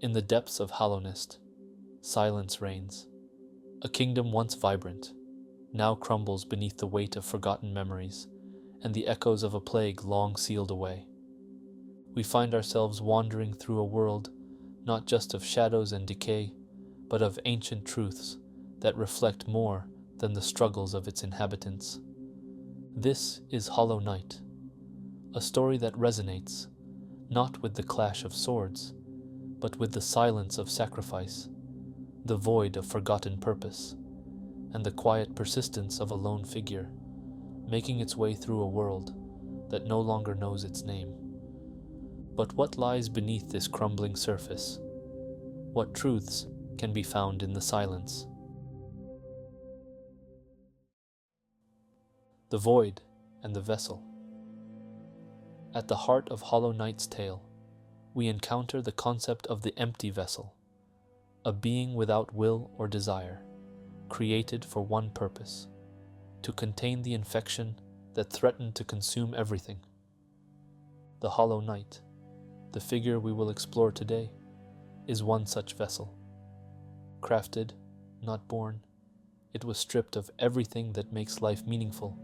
In the depths of HollowKnight, silence reigns. A kingdom once vibrant, now crumbles beneath the weight of forgotten memories and the echoes of a plague long sealed away. We find ourselves wandering through a world not just of shadows and decay, but of ancient truths that reflect more than the struggles of its inhabitants. This is HollowKnight, a story that resonates, not with the clash of swords, but with the silence of sacrifice, the void of forgotten purpose, and the quiet persistence of a lone figure, making its way through a world that no longer knows its name. But what lies beneath this crumbling surface? What truths can be found in the silence? The void and the vessel. At the heart of HollowKnight's tale, we encounter the concept of the empty vessel, a being without will or desire, created for one purpose: to contain the infection that threatened to consume everything. The HollowKnight, the figure we will explore today, is one such vessel. Crafted, not born, it was stripped of everything that makes life meaningful.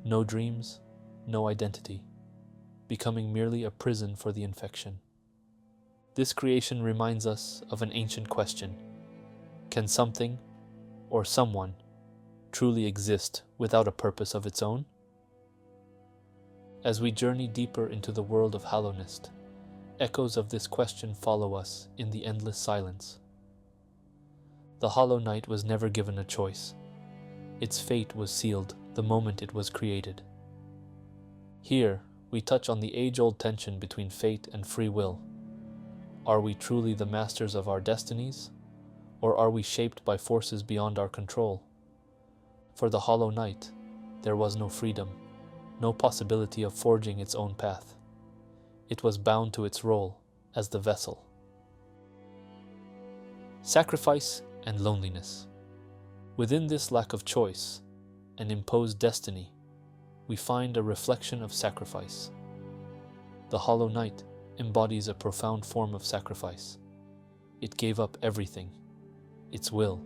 No dreams, no identity, becoming merely a prison for the infection. This creation reminds us of an ancient question: can something, or someone, truly exist without a purpose of its own? As we journey deeper into the world of HollowKnight, echoes of this question follow us in the endless silence. The HollowKnight was never given a choice. Its fate was sealed the moment it was created. Here, we touch on the age-old tension between fate and free will. Are we truly the masters of our destinies, or are we shaped by forces beyond our control? For the HollowKnight, there was no freedom, no possibility of forging its own path. It was bound to its role as the vessel. Sacrifice and loneliness. Within this lack of choice, an imposed destiny, we find a reflection of sacrifice. The HollowKnight embodies a profound form of sacrifice. It gave up everything: its will,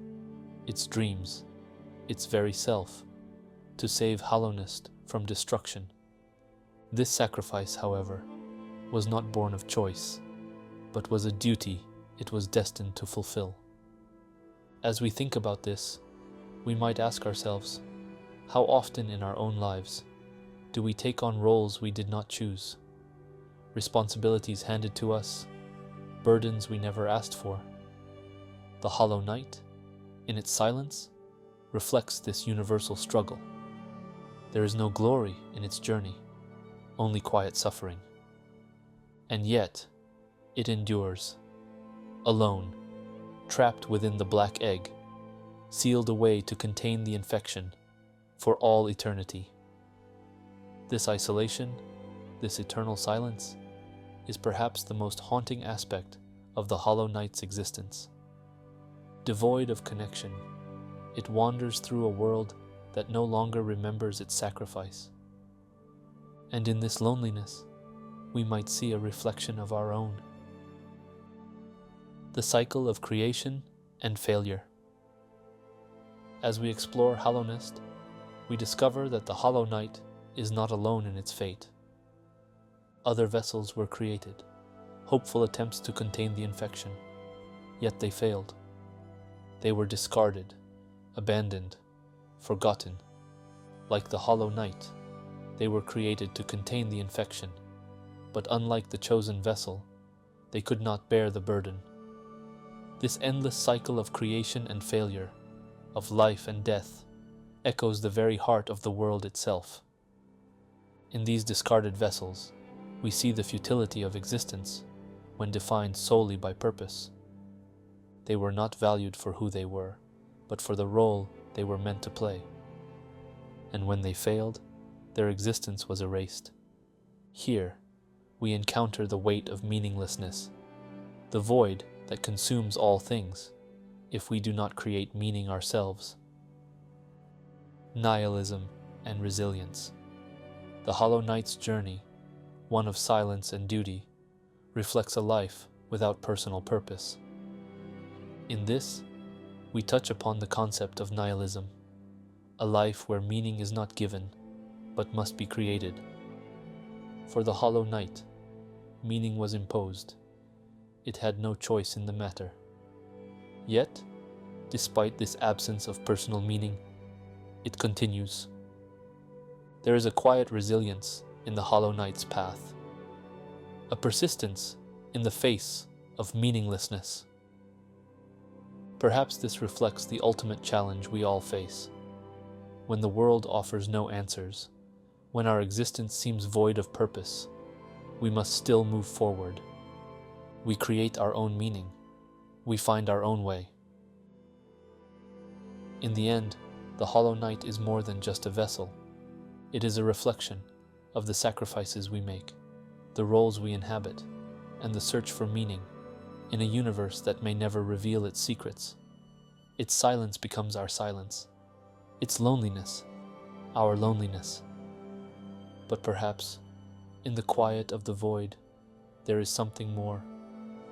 its dreams, its very self, to save HollowKnight from destruction. This sacrifice, however, was not born of choice, but was a duty it was destined to fulfill. As we think about this, we might ask ourselves, how often in our own lives do we take on roles we did not choose, responsibilities handed to us, burdens we never asked for? The HollowKnight, in its silence, reflects this universal struggle. There is no glory in its journey, only quiet suffering. And yet, it endures, alone, trapped within the black egg, sealed away to contain the infection for all eternity. This isolation, this eternal silence, is perhaps the most haunting aspect of the HollowKnight's existence. Devoid of connection, it wanders through a world that no longer remembers its sacrifice. And in this loneliness, we might see a reflection of our own. The cycle of creation and failure. As we explore HollowKnight, we discover that the HollowKnight is not alone in its fate. Other vessels were created, hopeful attempts to contain the infection, yet they failed. They were discarded, abandoned, forgotten. Like the HollowKnight, they were created to contain the infection, but unlike the chosen vessel, they could not bear the burden. This endless cycle of creation and failure, of life and death, echoes the very heart of the world itself. In these discarded vessels, we see the futility of existence when defined solely by purpose. They were not valued for who they were, but for the role they were meant to play. And when they failed, their existence was erased. Here, we encounter the weight of meaninglessness, the void that consumes all things, if we do not create meaning ourselves. Nihilism and resilience. The HollowKnight's journey, one of silence and duty, reflects a life without personal purpose. In this, we touch upon the concept of nihilism, a life where meaning is not given, but must be created. For the Hollow Knight, meaning was imposed. It had no choice in the matter. Yet, despite this absence of personal meaning, it continues. There is a quiet resilience in the Hollow Knight's path, a persistence in the face of meaninglessness. Perhaps this reflects the ultimate challenge we all face. When the world offers no answers, when our existence seems void of purpose, we must still move forward. We create our own meaning. We find our own way. In the end, the Hollow Knight is more than just a vessel. It is a reflection of the sacrifices we make, the roles we inhabit, and the search for meaning in a universe that may never reveal its secrets. Its silence becomes our silence, its loneliness, our loneliness. But perhaps, in the quiet of the void, there is something more,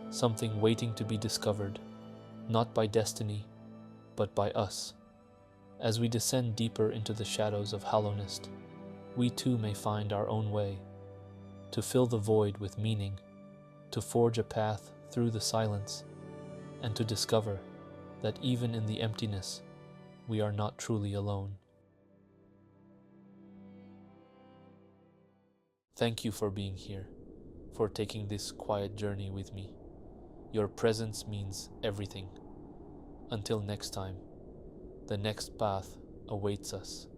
something waiting to be discovered, not by destiny, but by us. As we descend deeper into the shadows of hollowness, we too may find our own way, to fill the void with meaning, to forge a path through the silence, and to discover that even in the emptiness, we are not truly alone. Thank you for being here, for taking this quiet journey with me. Your presence means everything. Until next time, the next path awaits us.